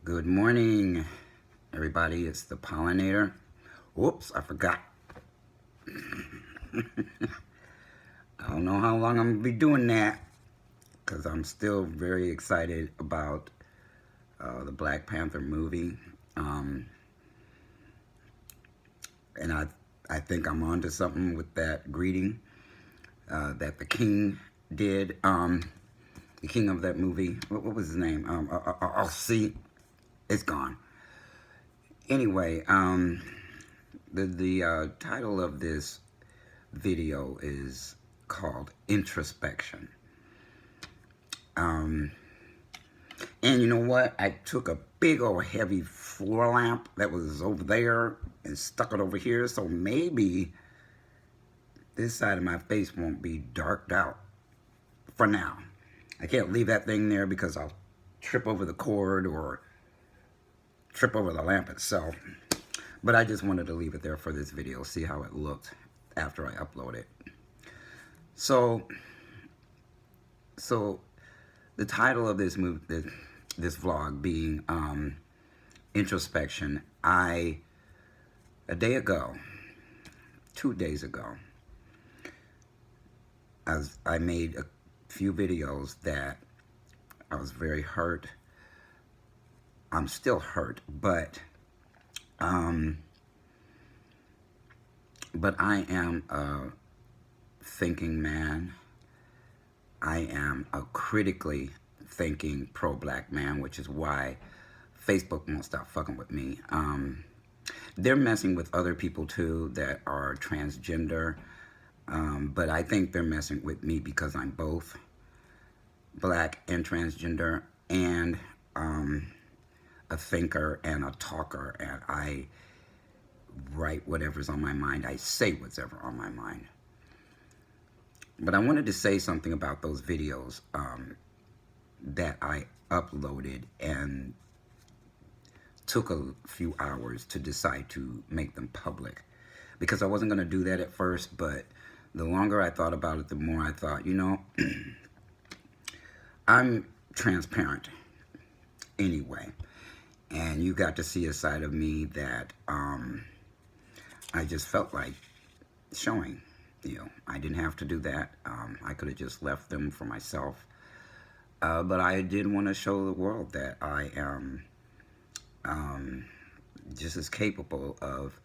Good morning, everybody. It's the pollinator. Whoops, I forgot. I don't know how long I'm going to be doing that because I'm still very excited about the Black Panther movie. And I think I'm onto something with that greeting that the king did. The king of that movie. What was his name? I'll see. It's gone. Anyway, the title of this video is called Introspection. And you know what? I took a big old heavy floor lamp that was over there and stuck it over here, so maybe this side of my face won't be darked out for now. I can't leave that thing there because I'll trip over the cord or trip over the lamp itself. But I just wanted to leave it there for this video, see how it looked after I upload it. So the title of this movie, this vlog being Introspection, a day ago, 2 days ago, I made a few videos that I was very hurt. I'm still hurt, but I am a thinking man. I am a critically thinking pro-black man, which is why Facebook won't stop fucking with me. They're messing with other people too that are transgender, but I think they're messing with me because I'm both black and transgender and a thinker and a talker, and I write whatever's on my mind. I say whatever on my mind. But I wanted to say something about those videos that I uploaded and took a few hours to decide to make them public, because I wasn't going to do that at first, but the longer I thought about it, the more I thought, you know, I'm transparent anyway, and you got to see a side of me that I just felt like showing. You know, I didn't have to do that. I could have just left them for myself. But I did want to show the world that I am just as capable of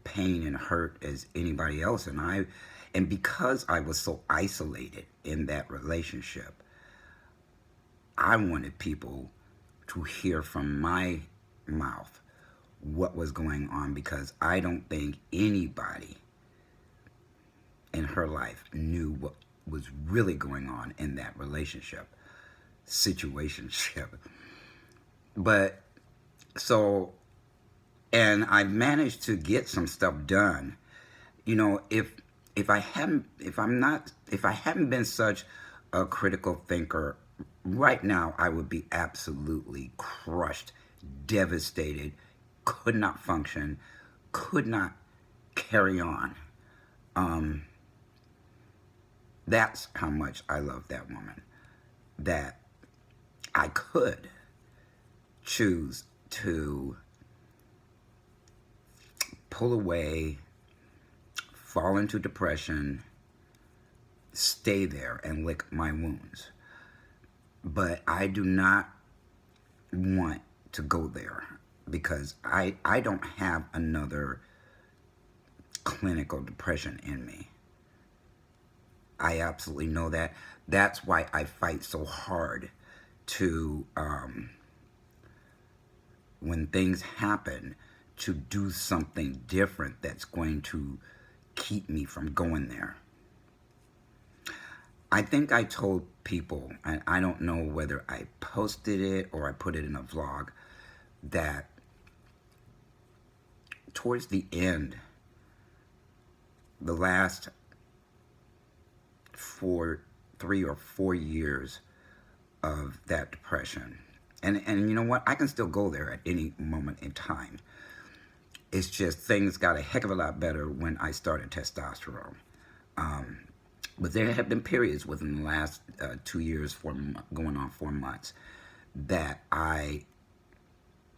pain and hurt as anybody else. And because I was so isolated in that relationship, I wanted people to hear from my mouth what was going on, because I don't think anybody in her life knew what was really going on in that situationship. But so, and I've managed to get some stuff done. You know, if I hadn't been such a critical thinker, right now I would be absolutely crushed, devastated, could not function, could not carry on. That's how much I love that woman, that I could choose to pull away, fall into depression, stay there and lick my wounds. But I do not want to go there, because I don't have another clinical depression in me. I absolutely know that. That's why I fight so hard to, when things happen, to do something different that's going to keep me from going there. I think I told people, and I don't know whether I posted it or I put it in a vlog, that towards the end, the last 3 or 4 years of that depression, and you know what, I can still go there at any moment in time. It's just things got a heck of a lot better when I started testosterone. But there have been periods within the last 2 years, going on 4 months, that I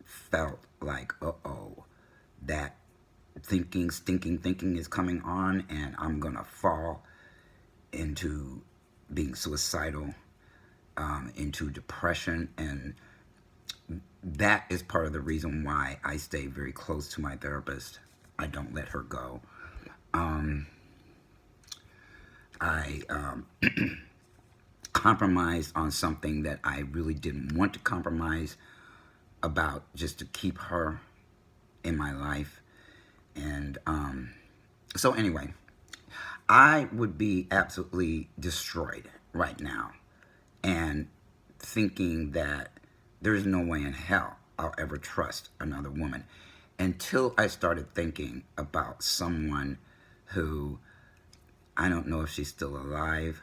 felt like, uh-oh, that stinking thinking is coming on, and I'm gonna fall into being suicidal, into depression. And that is part of the reason why I stay very close to my therapist. I don't let her go. I compromised on something that I really didn't want to compromise about, just to keep her in my life. And so anyway, I would be absolutely destroyed right now, and thinking that there's no way in hell I'll ever trust another woman, until I started thinking about someone who, I don't know if she's still alive.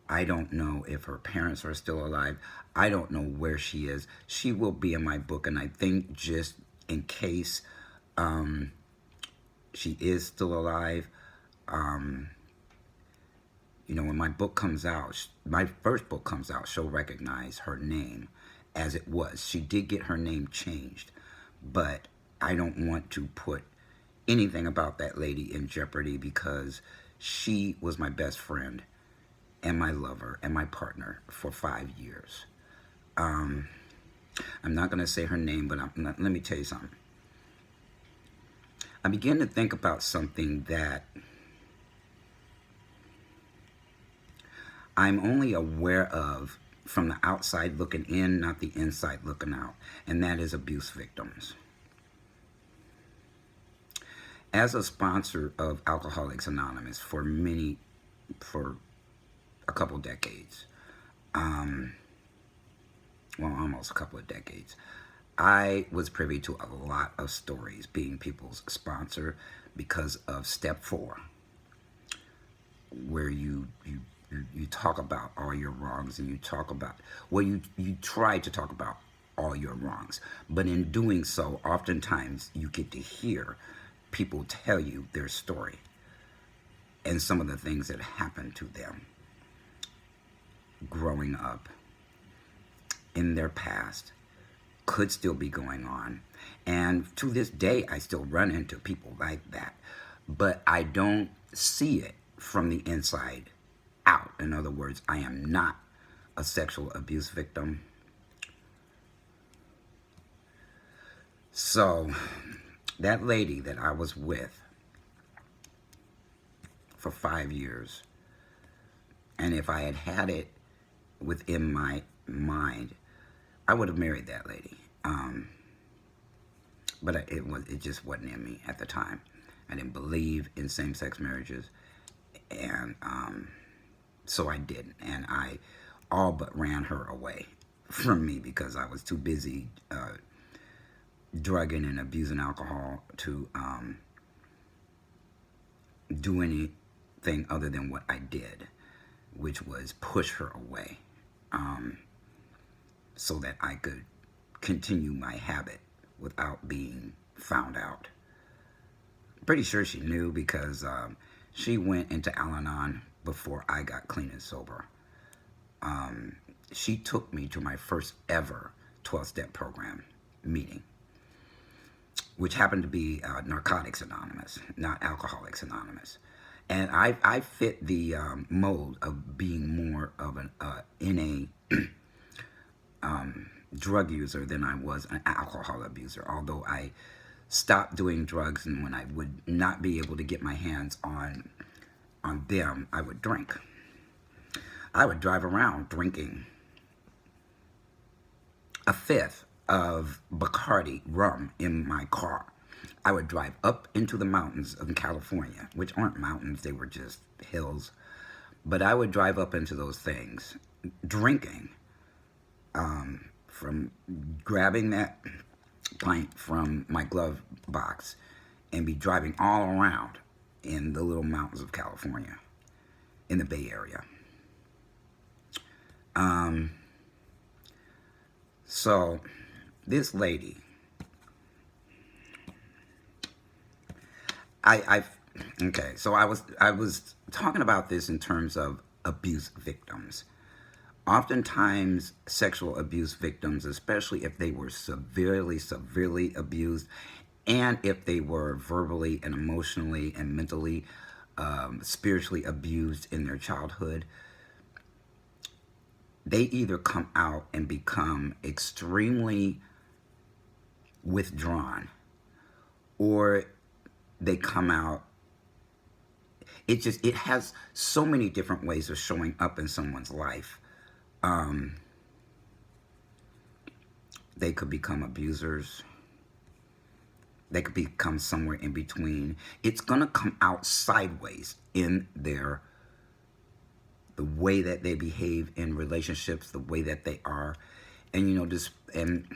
I don't know if her parents are still alive. I don't know where she is. She will be in my book, and I think just in case she is still alive, you know, when my book comes out, my first book comes out, she'll recognize her name as it was. She did get her name changed, but I don't want to put anything about that lady in jeopardy, because she was my best friend and my lover and my partner for 5 years. I'm not going to say her name, but let me tell you something. I began to think about something that I'm only aware of from the outside looking in, not the inside looking out, and that is abuse victims. As a sponsor of Alcoholics Anonymous for a couple decades, well, almost a couple of decades, I was privy to a lot of stories being people's sponsor because of step 4, where you talk about all your wrongs, and you talk about, well, you try to talk about all your wrongs, but in doing so, oftentimes you get to hear people tell you their story and some of the things that happened to them growing up in their past, could still be going on. And to this day, I still run into people like that, but I don't see it from the inside out. In other words, I am not a sexual abuse victim. So that lady that I was with for 5 years, and if I had had it within my mind, I would have married that lady. But it just wasn't in me at the time. I didn't believe in same-sex marriages, and so I didn't. And I all but ran her away from me because I was too busy drugging and abusing alcohol to do anything other than what I did, which was push her away, so that I could continue my habit without being found out. Pretty sure she knew, because she went into Al-Anon before I got clean and sober. She took me to my first ever 12-step program meeting, which happened to be Narcotics Anonymous, not Alcoholics Anonymous. And I fit the mold of being more of an NA drug user than I was an alcohol abuser, although I stopped doing drugs, and when I would not be able to get my hands on them, I would drink. I would drive around drinking a fifth of Bacardi rum in my car. I would drive up into the mountains of California, which aren't mountains, they were just hills. But I would drive up into those things, drinking, from grabbing that pint from my glove box and be driving all around in the little mountains of California, in the Bay Area. So this lady, okay, so I was talking about this in terms of abuse victims. Oftentimes, sexual abuse victims, especially if they were severely abused, and if they were verbally and emotionally and mentally, spiritually abused in their childhood, they either come out and become extremely withdrawn, or they come out. It has so many different ways of showing up in someone's life. They could become abusers. They could become somewhere in between. It's going to come out sideways in the way that they behave in relationships, the way that they are. And, and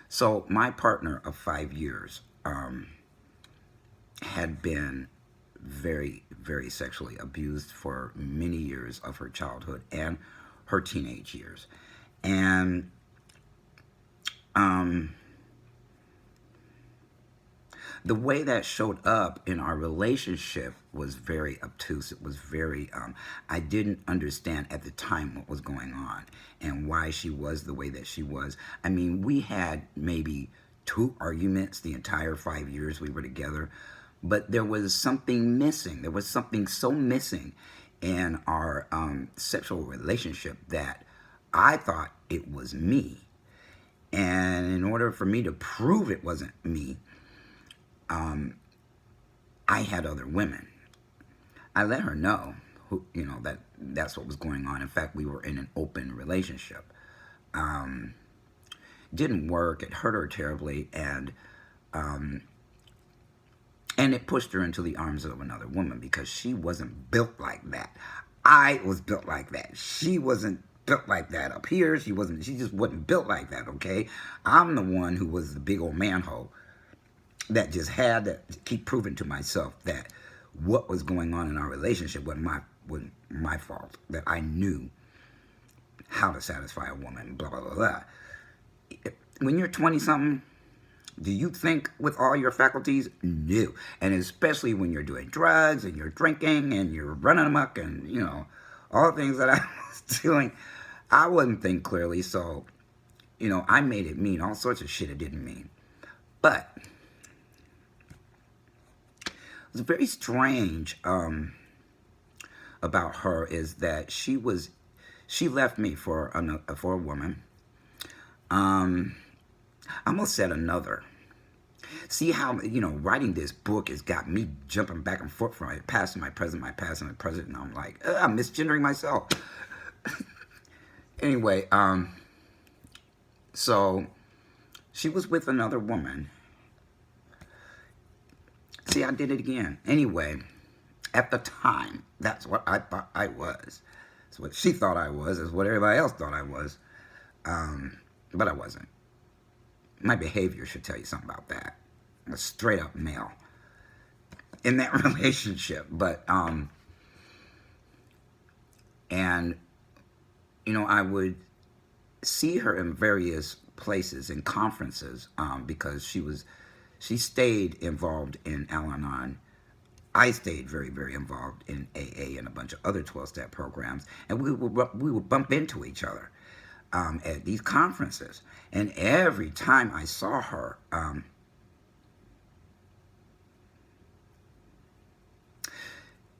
so my partner of 5 years had been very sexually abused for many years of her childhood and her teenage years. And the way that showed up in our relationship was very obtuse. It was very, I didn't understand at the time what was going on and why she was the way that she was. I mean, we had maybe 2 arguments the entire 5 years we were together, but there was something missing. There was something so missing in our sexual relationship that I thought it was me. And in order for me to prove it wasn't me, I had other women. I let her know, that's what was going on. In fact, we were in an open relationship. Didn't work. It hurt her terribly, and it pushed her into the arms of another woman because she wasn't built like that. I was built like that. She wasn't built like that up here. She just wasn't built like that, okay? I'm the one who was the big old manhole that just had to keep proving to myself that what was going on in our relationship wasn't my fault, that I knew how to satisfy a woman, blah, blah, blah, blah. When you're 20-something, do you think with all your faculties? No. And especially when you're doing drugs and you're drinking and you're running amok and, all the things that I was doing, I wouldn't think clearly. So, I made it mean all sorts of shit it didn't mean. But what's very strange about her is that she left me for a woman. I almost said another. See how, writing this book has got me jumping back and forth from my past and my present, my past and my present, and I'm like, I'm misgendering myself. Anyway, so she was with another woman. See, I did it again. Anyway, at the time, that's what I thought I was. That's what she thought I was. That's what everybody else thought I was. But I wasn't. My behavior should tell you something about that. I'm a straight up male in that relationship. But, I would see her in various places, in conferences, because she stayed involved in Al-Anon. I stayed very involved in AA and a bunch of other 12-step programs, and we would bump into each other at these conferences. And every time I saw her,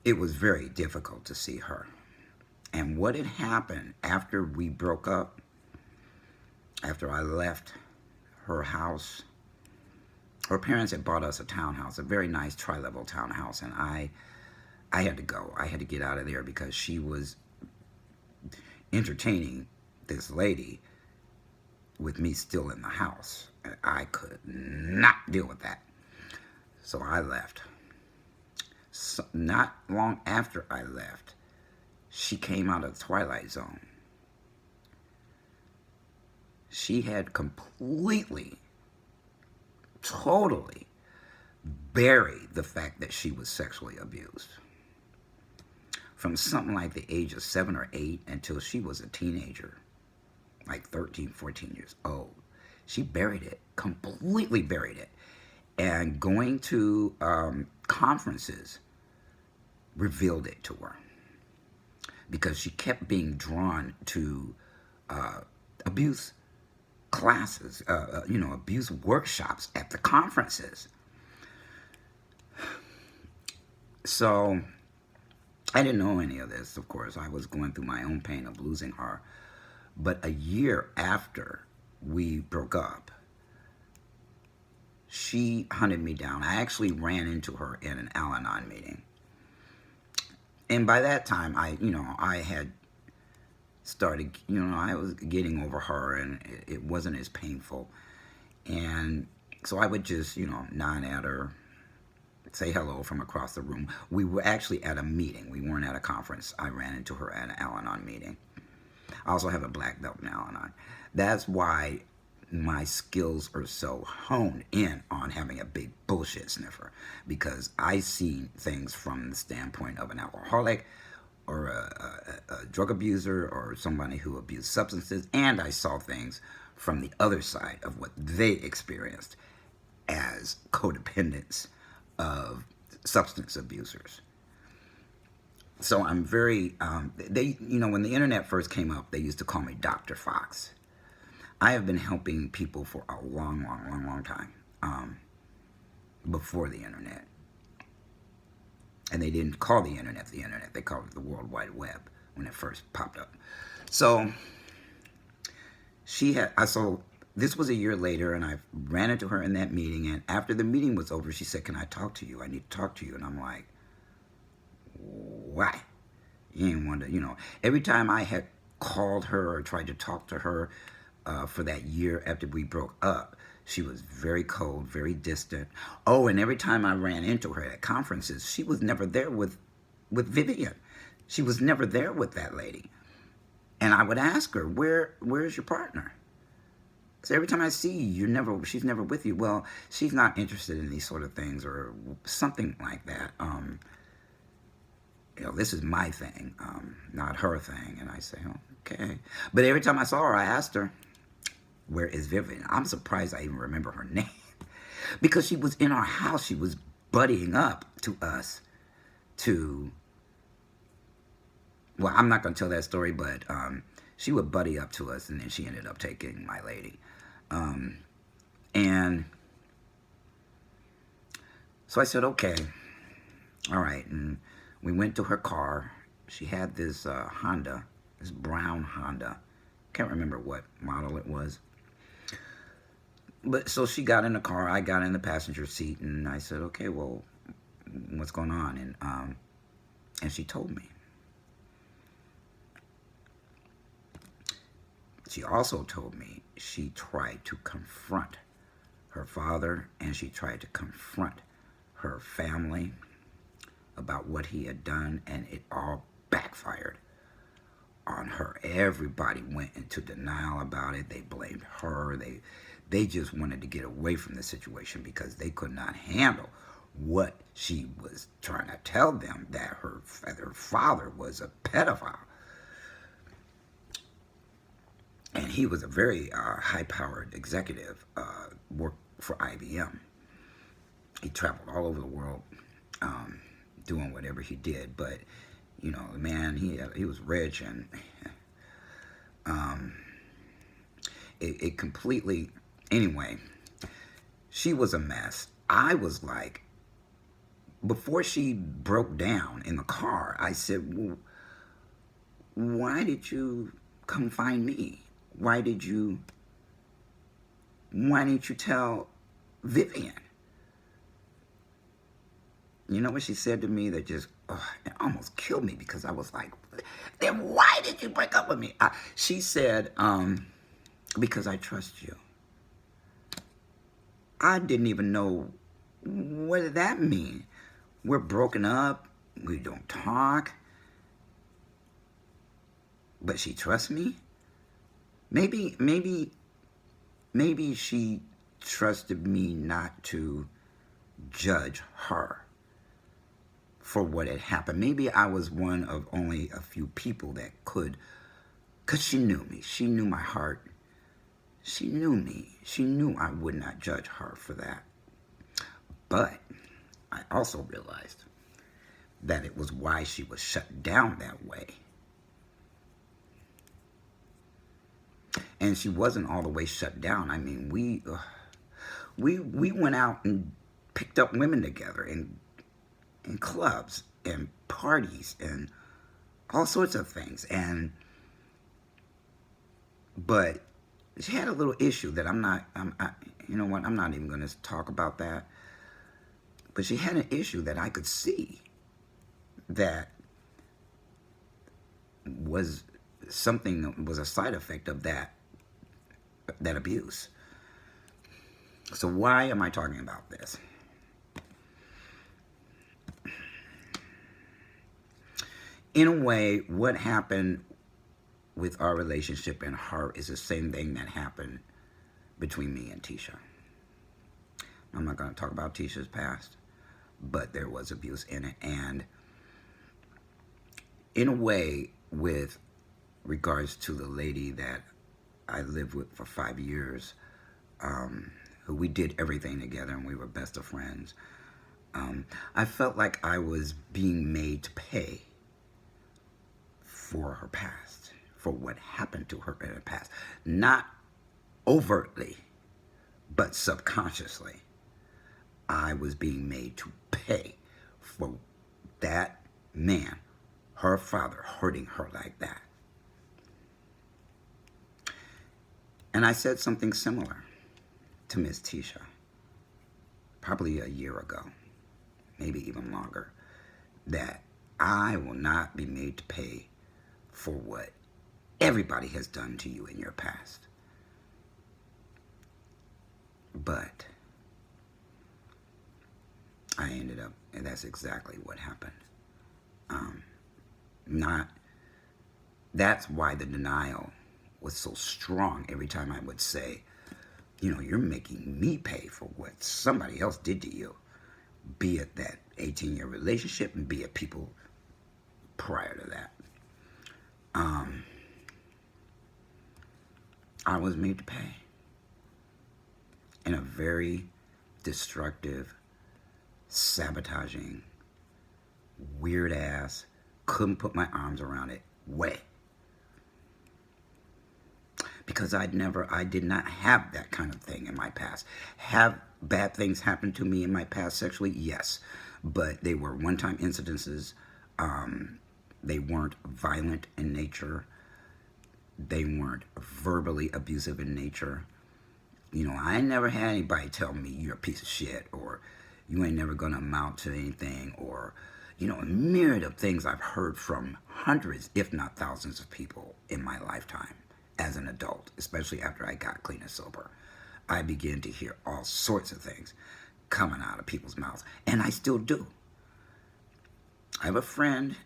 it was very difficult to see her. And what had happened after we broke up, after I left her house, her parents had bought us a townhouse, a very nice tri-level townhouse, and I had to go. I had to get out of there because she was entertaining this lady with me still in the house. And I could not deal with that. So I left. So not long after I left, she came out of the Twilight Zone. She had completely, totally buried the fact that she was sexually abused. From something like the age of 7 or 8 until she was a teenager, like 13, 14 years old. She buried it, completely buried it. And going to conferences revealed it to her. because she kept being drawn to abuse classes, abuse workshops at the conferences. So I didn't know any of this, of course. I was going through my own pain of losing her. But a year after we broke up, she hunted me down. I actually ran into her in an Al-Anon meeting. And by that time, I had started, I was getting over her, and it wasn't as painful. And so I would just, nod at her, say hello from across the room. We were actually at a meeting. We weren't at a conference. I ran into her at an Al-Anon meeting. I also have a black belt in Al-Anon. That's why my skills are so honed in on having a big bullshit sniffer, because I see things from the standpoint of an alcoholic or a drug abuser or somebody who abused substances, and I saw things from the other side of what they experienced as codependents of substance abusers. So I'm very, when the internet first came up, they used to call me Dr. Fox. I have been helping people for a long, long, long, long time, before the internet. And they didn't call the internet, they called it the World Wide Web when it first popped up. So this was a year later, and I ran into her in that meeting, and after the meeting was over, she said, "Can I talk to you? I need to talk to you." And I'm like, why? You ain't want to, every time I had called her or tried to talk to her for that year after we broke up, she was very cold, very distant. Oh, and every time I ran into her at conferences, she was never there with Vivian. She was never there with that lady. And I would ask her, where's your partner? So every time I see you, she's never with you. Well, she's not interested in these sort of things or something like that. This is my thing, not her thing. And I say, oh, okay. But every time I saw her, I asked her, where is Vivian? I'm surprised I even remember her name. Because she was in our house. She was buddying up to us well, I'm not going to tell that story, but she would buddy up to us, and then she ended up taking my lady. And so I said, okay, all right. And we went to her car. She had this Honda, this brown Honda. Can't remember what model it was. But so she got in the car. I got in the passenger seat, and I said, okay, well, what's going on? And she told me. She also told me she tried to confront her father, and she tried to confront her family about what he had done, and it all backfired on her. Everybody went into denial about it. They blamed her. They just wanted to get away from the situation because they could not handle what she was trying to tell them, that her father was a pedophile. And he was a very high-powered executive, worked for IBM. He traveled all over the world doing whatever he did. But, the man, he was rich, and it completely... Anyway, she was a mess. I was like... Before she broke down in the car, I said, well, why did you come find me? Why didn't you tell Vivian? You know what she said to me that just it almost killed me, because I was like, then why did you break up with me? She said, because I trust you. I didn't even know, what did that mean? We're broken up. We don't talk. But she trusts me? Maybe she trusted me not to judge her for what had happened. Maybe I was one of only a few people that could, because she knew me. She knew my heart. She knew me. She knew I would not judge her for that. But I also realized that it was why she was shut down that way. And she wasn't all the way shut down. I mean, we went out and picked up women together in clubs and parties and all sorts of things. But she had a little issue that you know what, I'm not even going to talk about that. But she had an issue that I could see that was something that was a side effect of that abuse. So why am I talking about this? In a way, what happened with our relationship and her is the same thing that happened between me and Tisha. I'm not going to talk about Tisha's past, but there was abuse in it. And in a way, with regards to the lady that I lived with for 5 years, who we did everything together and we were best of friends, I felt like I was being made to pay for her past, for what happened to her in the past. Not overtly, but subconsciously, I was being made to pay for that man, her father, hurting her like that. And I said something similar to Miss Tisha, probably a year ago, maybe even longer, that I will not be made to pay for what everybody has done to you in your past. But I ended up, and that's exactly what happened. That's why the denial was so strong every time I would say, you know, you're making me pay for what somebody else did to you, be it that 18-year relationship and be it people prior to that. I was made to pay in a very destructive, sabotaging, weird ass, couldn't put my arms around it way. Because I did not have that kind of thing in my past. Have bad things happen to me in my past sexually? Yes. But they were one-time incidences. They weren't violent in nature. They weren't verbally abusive in nature. You know, I never had anybody tell me you're a piece of shit or you ain't never gonna amount to anything, or, you know, a myriad of things I've heard from hundreds, if not thousands of people in my lifetime as an adult, especially after I got clean and sober. I began to hear all sorts of things coming out of people's mouths, and I still do. I have a friend,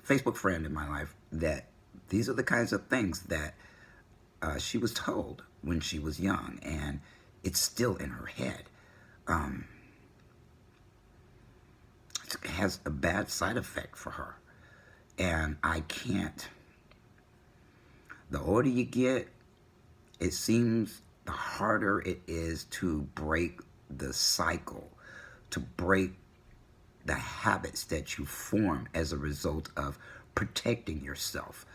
Facebook friend in my life, that these are the kinds of things that she was told when she was young, and it's still in her head. It has a bad side effect for her, and I can't. The older you get, it seems the harder it is to break the cycle, to break the habits that you form as a result of protecting yourself,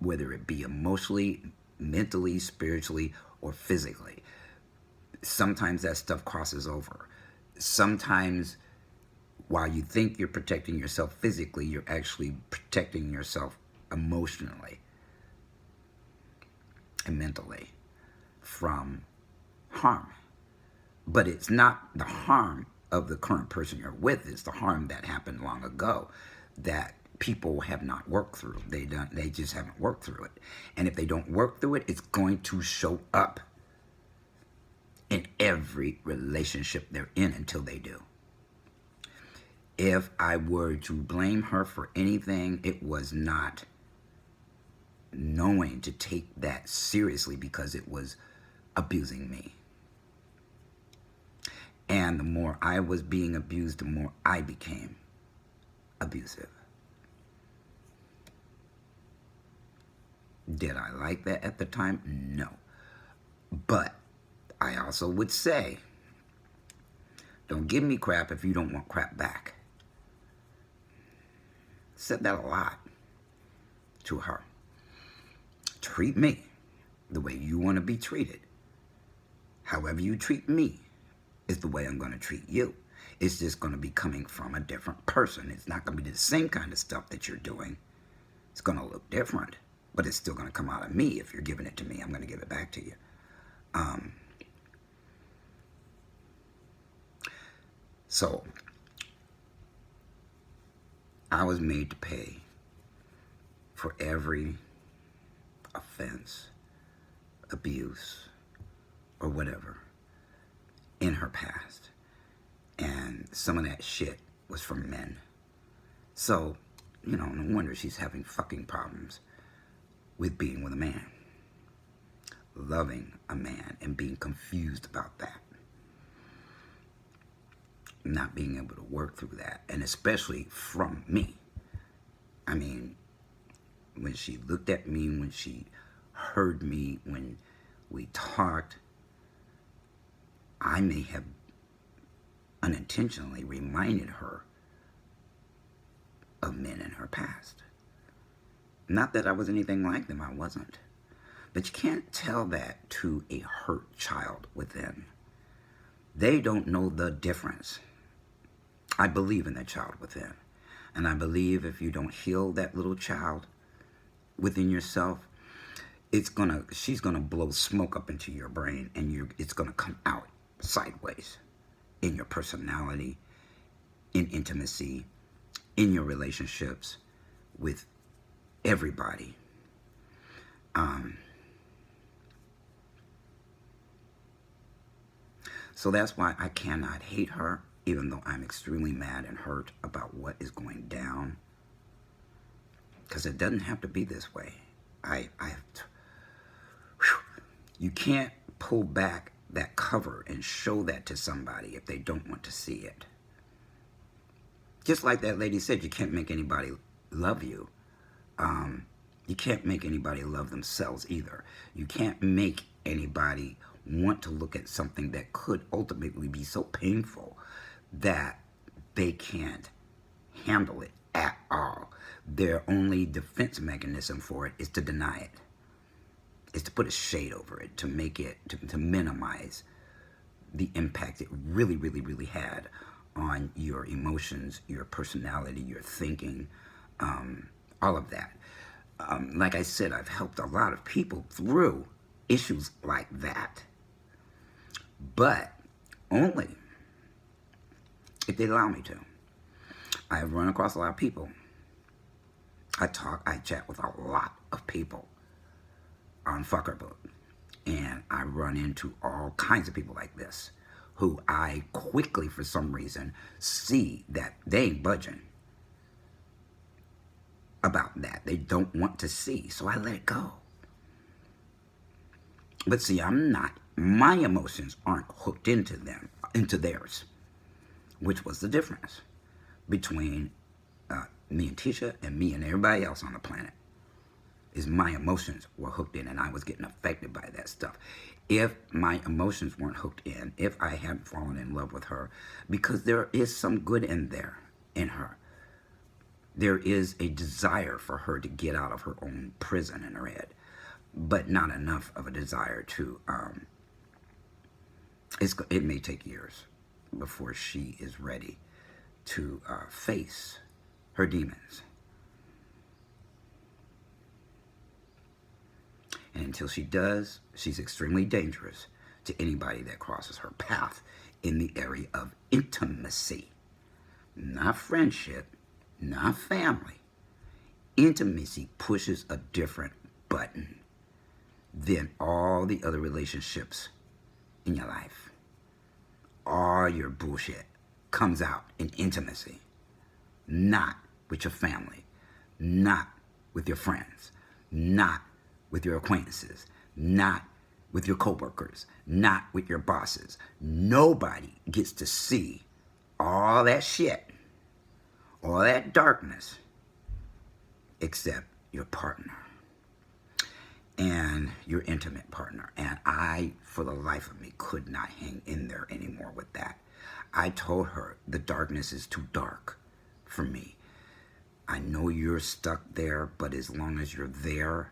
whether it be emotionally, mentally, spiritually, or physically. Sometimes that stuff crosses over. Sometimes while you think you're protecting yourself physically, you're actually protecting yourself emotionally and mentally from harm. But it's not the harm of the current person you're with, it's the harm that happened long ago that people have not worked through. They just haven't worked through it. And if they don't work through it, it's going to show up in every relationship they're in until they do. If I were to blame her for anything, it was not knowing to take that seriously, because it was abusing me. And the more I was being abused, the more I became abusive. Did I like that at the time? No. But I also would say, don't give me crap if you don't want crap back. Said that a lot to her. Treat me the way you want to be treated. However you treat me is the way I'm going to treat you. It's just going to be coming from a different person. It's not going to be the same kind of stuff that you're doing. It's going to look different, but it's still going to come out of me. If you're giving it to me, I'm going to give it back to you. So I was made to pay for every offense, abuse, or whatever in her past. And some of that shit was from men. So, you know, no wonder she's having fucking problems with being with a man. Loving a man and being confused about that. Not being able to work through that. And especially from me. I mean, when she looked at me, when she heard me, when we talked, I may have unintentionally reminded her of men in her past. Not that I was anything like them, I wasn't. But you can't tell that to a hurt child within. They don't know the difference. I believe in that child within. And I believe if you don't heal that little child within yourself, she's gonna blow smoke up into your brain, and it's gonna come out sideways in your personality, in intimacy, in your relationships with everybody. So that's why I cannot hate her, even though I'm extremely mad and hurt about what is going down. Because it doesn't have to be this way. You can't pull back that cover and show that to somebody if they don't want to see it. Just like that lady said, you can't make anybody love you. You can't make anybody love themselves either. You can't make anybody want to look at something that could ultimately be so painful that they can't handle it at all. Their only defense mechanism for it is to deny it. Is to put a shade over it, to make it, to minimize the impact it really, really, really had on your emotions, your personality, your thinking, all of that. Like I said, I've helped a lot of people through issues like that. But only if they allow me to. I have run across a lot of people. I chat with a lot of people on Fuckerbook. And I run into all kinds of people like this who I quickly, for some reason, see that they ain't budging about that. They don't want to see, so I let it go. But see, I'm not. My emotions aren't hooked into theirs, which was the difference between me and Tisha and me and everybody else on the planet. Is my emotions were hooked in, and I was getting affected by that stuff. If my emotions weren't hooked in, if I hadn't fallen in love with her, because there is some good in her. There is a desire for her to get out of her own prison in her head, but not enough of a desire to, it may take years before she is ready to face her demons. And until she does, she's extremely dangerous to anybody that crosses her path in the area of intimacy. Not friendship, not family. Intimacy pushes a different button than all the other relationships in your life. All your bullshit comes out in intimacy. Not with your family. Not with your friends. Not with your acquaintances, not with your coworkers, not with your bosses. Nobody gets to see all that shit, all that darkness, except your partner and your intimate partner. And I, for the life of me, could not hang in there anymore with that. I told her the darkness is too dark for me. I know you're stuck there, but as long as you're there,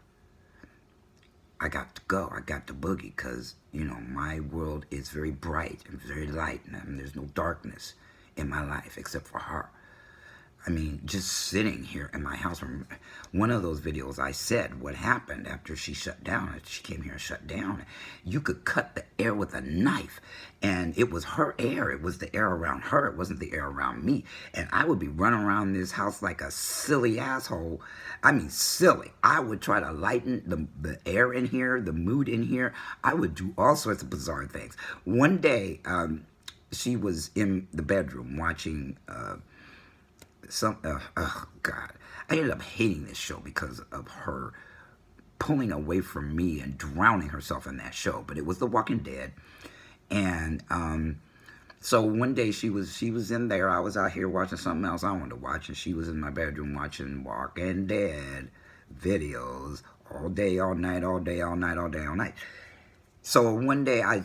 I got to go. I got to boogie because, you know, my world is very bright and very light, and there's no darkness in my life except for her. I mean, just sitting here in my house. One of those videos I said what happened after she shut down. She came here and shut down. You could cut the air with a knife, and it was her air. It was the air around her. It wasn't the air around me. And I would be running around this house like a silly asshole. I mean, silly. I would try to lighten the air in here, the mood in here. I would do all sorts of bizarre things. One day, she was in the bedroom watching... oh God, I ended up hating this show because of her pulling away from me and drowning herself in that show. But it was The Walking Dead, and so one day she was in there. I was out here watching something else I wanted to watch, and she was in my bedroom watching Walking Dead videos all day, all night, all day, all night, all day, all night. So one day I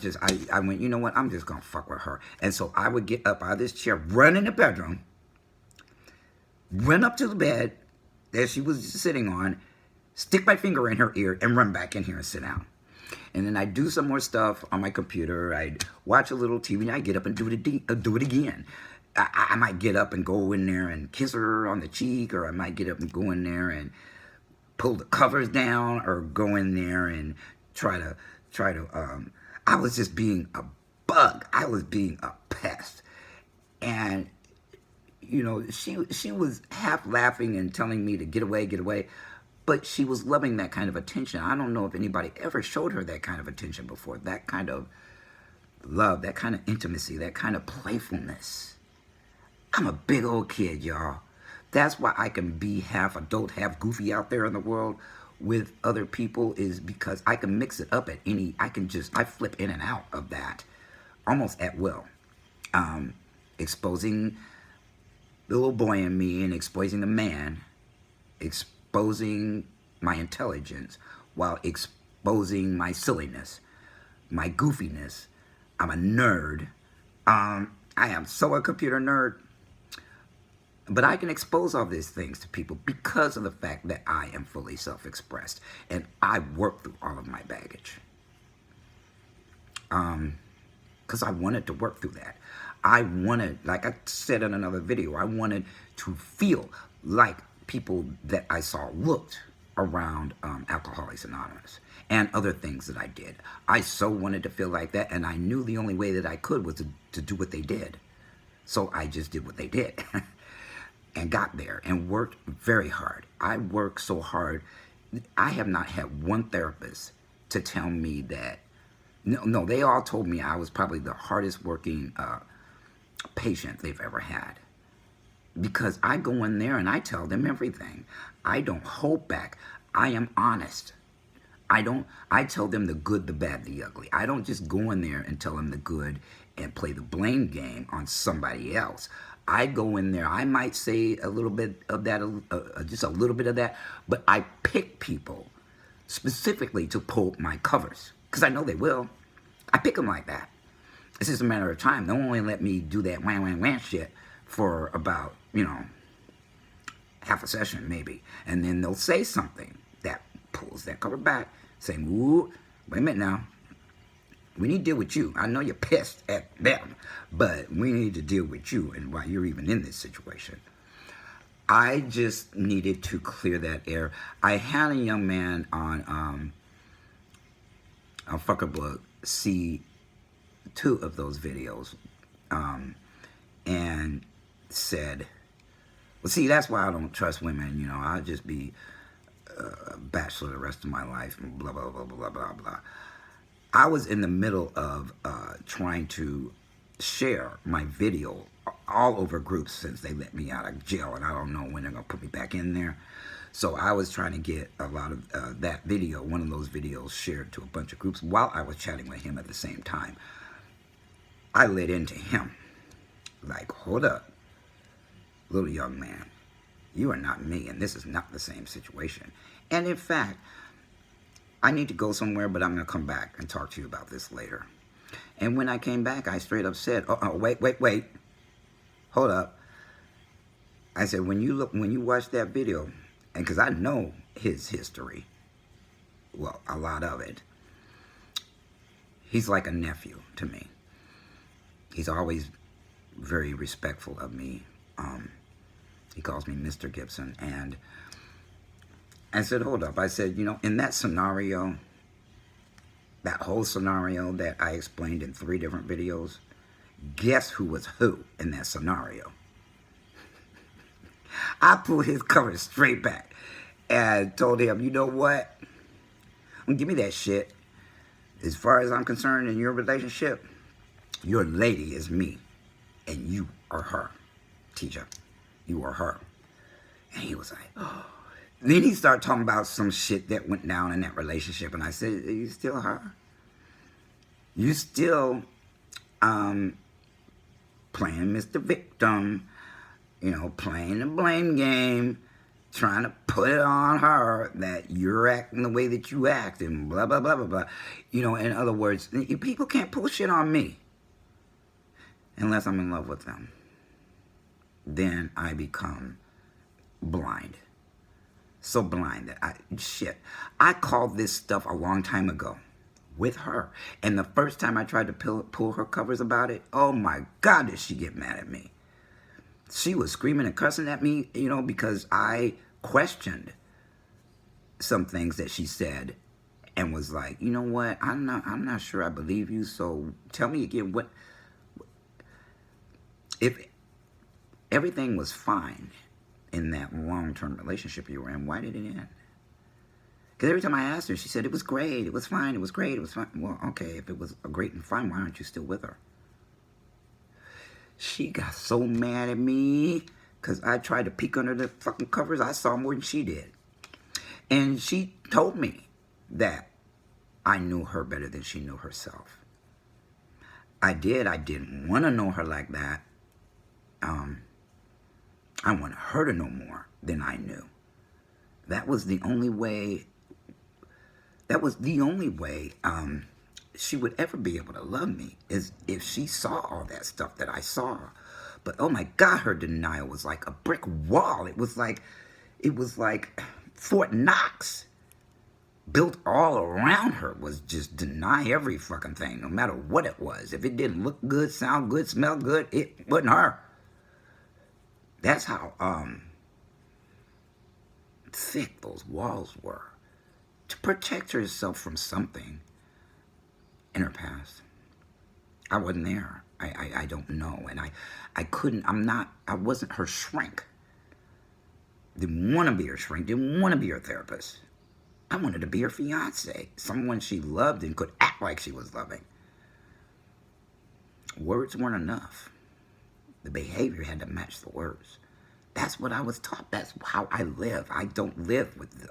went, you know what? I'm just gonna fuck with her. And so I would get up out of this chair, run in the bedroom, run up to the bed that she was sitting on, stick my finger in her ear, and run back in here and sit down. And then I'd do some more stuff on my computer. I'd watch a little TV, and I'd get up and do it again. I might get up and go in there and kiss her on the cheek, or I might get up and go in there and pull the covers down, or go in there and try to I was just being a bug. I was being a pest. And you know, she was half laughing and telling me to get away, but she was loving that kind of attention. I don't know if anybody ever showed her that kind of attention before, that kind of love, that kind of intimacy, that kind of playfulness. I'm a big old kid, y'all. That's why I can be half adult, half goofy out there in the world with other people, is because I can mix it up at any, I flip in and out of that almost at will. Exposing the little boy in me and exposing the man, exposing my intelligence while exposing my silliness, my goofiness. I'm a nerd. I am so a computer nerd. But I can expose all these things to people because of the fact that I am fully self-expressed and I work through all of my baggage. Because I wanted to work through that. I wanted, like I said in another video, I wanted to feel like people that I saw looked around Alcoholics Anonymous and other things that I did. I so wanted to feel like that, and I knew the only way that I could was to do what they did. So I just did what they did and got there and worked very hard. I worked so hard. I have not had one therapist to tell me that, no, they all told me I was probably the hardest working patient they've ever had, because I go in there and I tell them everything. I don't hold back. I am honest. I tell them the good, the bad, the ugly. I don't just go in there and tell them the good and play the blame game on somebody else. I go in there, I might say a little bit of that, just a little bit of that, but I pick people specifically to pull my covers, because I know they will. I pick them like that. It's just a matter of time. They'll only let me do that wham shit for about, you know, half a session maybe. And then they'll say something that pulls that cover back, saying, ooh, wait a minute now. We need to deal with you. I know you're pissed at them, but we need to deal with you and why you're even in this situation. I just needed to clear that air. I had a young man on Fuckerbook see 2 of those videos and said, well, see, that's why I don't trust women. You know, I'll just be a bachelor the rest of my life and blah, blah, blah, blah, blah, blah. I was in the middle of trying to share my video all over groups since they let me out of jail, and I don't know when they're going to put me back in there. So I was trying to get a lot of that video, one of those videos, shared to a bunch of groups while I was chatting with him at the same time. I lit into him. Like, hold up, little young man. You are not me, and this is not the same situation. And in fact, I need to go somewhere, but I'm going to come back and talk to you about this later. And when I came back, I straight up said, oh, wait. Hold up. I said, when you watch that video, and because I know his history, well, a lot of it. He's like a nephew to me. He's always very respectful of me. He calls me Mr. Gibson. And I said, hold up. I said, you know, in that scenario, that whole scenario that I explained in 3 different videos, guess who was who in that scenario? I pulled his cover straight back and told him, you know what? Give me that shit. As far as I'm concerned in your relationship, your lady is me, and you are her, Tisha. You are her. And he was like, oh. Then he started talking about some shit that went down in that relationship, and I said, are you still her? You still playing Mr. Victim, you know, playing the blame game, trying to put it on her that you're acting the way that you act and blah, blah, blah, blah, blah. You know, in other words, people can't pull shit on me unless I'm in love with them. Then I become blind. So blind that I called this stuff a long time ago with her. And the first time I tried to pull her covers about it, oh my God, did she get mad at me. She was screaming and cussing at me, you know, because I questioned some things that she said and was like, you know what, I'm not sure I believe you, so tell me again what if everything was fine in that long-term relationship you were in, why did it end? Because every time I asked her, she said, it was great, it was fine, it was great, it was fine. Well, okay, if it was great and fine, why aren't you still with her? She got so mad at me because I tried to peek under the fucking covers. I saw more than she did. And she told me that I knew her better than she knew herself. I didn't want to know her like that. I wanted her to know more than I knew. That was the only way she would ever be able to love me, is if she saw all that stuff that I saw. But oh my God, her denial was like a brick wall. It was like Fort Knox built all around her, was just deny every fucking thing, no matter what it was. If it didn't look good, sound good, smell good, it wasn't her. That's how thick those walls were, to protect herself from something in her past. I wasn't there. I don't know. And I wasn't her shrink. Didn't want to be her shrink. Didn't want to be her therapist. I wanted to be her fiance. Someone she loved and could act like she was loving. Words weren't enough. The behavior had to match the words. That's what I was taught. That's how I live. I don't live with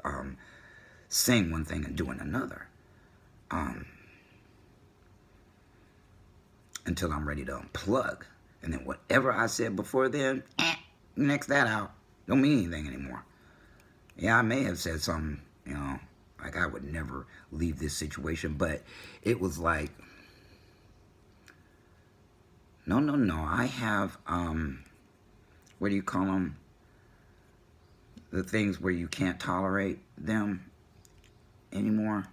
saying one thing and doing another. Until I'm ready to unplug. And then whatever I said before then, next that out. Don't mean anything anymore. Yeah, I may have said something, you know, like I would never leave this situation, but it was like, no. I have, what do you call them? The things where you can't tolerate them anymore.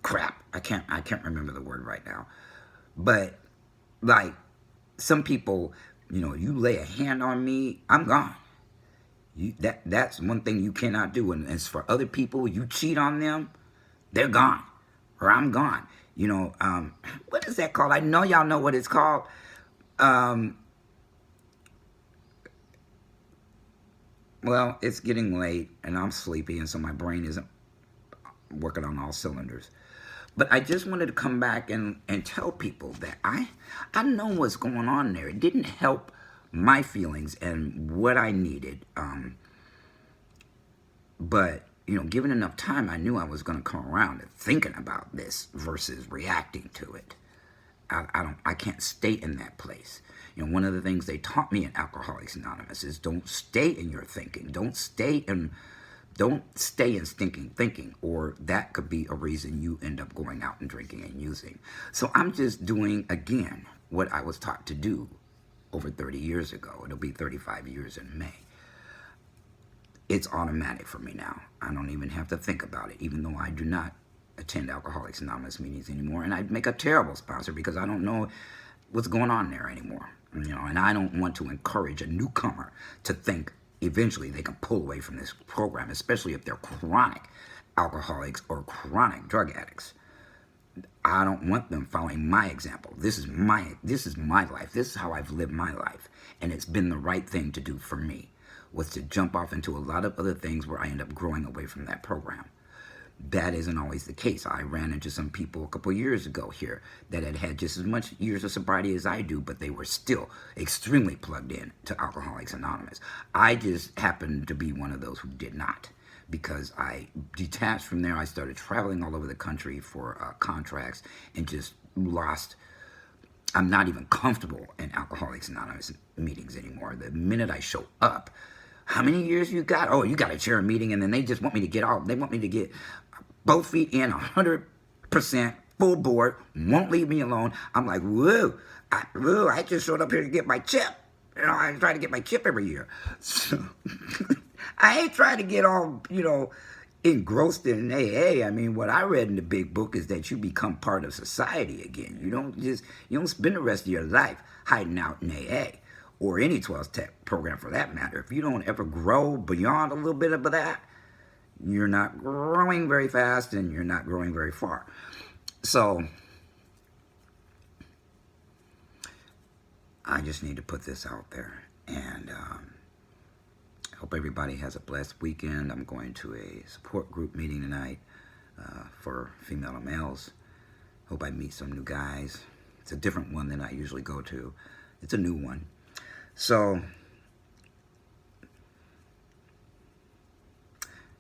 Crap. I can't remember the word right now. But like some people, you know, you lay a hand on me, I'm gone. That's one thing you cannot do. And as for other people, you cheat on them, they're gone. Or I'm gone. You know, what is that called? I know y'all know what it's called. Well, it's getting late and I'm sleepy, and so my brain isn't working on all cylinders. But I just wanted to come back and tell people that I know what's going on there. It didn't help my feelings and what I needed. But, you know, given enough time, I knew I was going to come around to thinking about this versus reacting to it. I can't stay in that place. You know, one of the things they taught me in Alcoholics Anonymous is don't stay in your thinking. Don't stay in stinking thinking, or that could be a reason you end up going out and drinking and using. So I'm just doing, again, what I was taught to do over 30 years ago. It'll be 35 years in May. It's automatic for me now. I don't even have to think about it, even though I do not attend Alcoholics Anonymous meetings anymore. And I'd make a terrible sponsor because I don't know what's going on there anymore. And I don't want to encourage a newcomer to think eventually they can pull away from this program, especially if they're chronic alcoholics or chronic drug addicts. I don't want them following my example. This is my life. This is how I've lived my life. And it's been the right thing to do for me, was to jump off into a lot of other things where I end up growing away from that program. That isn't always the case. I ran into some people a couple of years ago here that had just as much years of sobriety as I do, but they were still extremely plugged in to Alcoholics Anonymous. I just happened to be one of those who did not, because I detached from there. I started traveling all over the country for contracts and just lost. I'm not even comfortable in Alcoholics Anonymous meetings anymore. The minute I show up, how many years you got? Oh, you got to chair a meeting, and then they just want me to get off. They want me to get both feet in 100%, full board, won't leave me alone. I'm like, whoa, I just showed up here to get my chip. I try to get my chip every year. So I ain't trying to get all, engrossed in AA. I mean, what I read in the big book is that you become part of society again. You don't spend the rest of your life hiding out in AA or any 12-step program for that matter. If you don't ever grow beyond a little bit of that, you're not growing very fast and you're not growing very far. So I just need to put this out there, and I hope everybody has a blessed weekend. I'm going to a support group meeting tonight for female and males. Hope I meet some new guys. It's a different one than I usually go to. It's a new one. So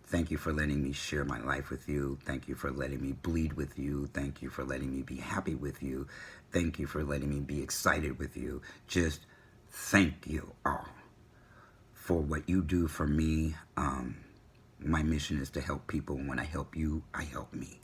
thank you for letting me share my life with you. Thank you for letting me bleed with you. Thank you for letting me be happy with you. Thank you for letting me be excited with you. Just thank you all for what you do for me. My mission is to help people. And when I help you, I help me.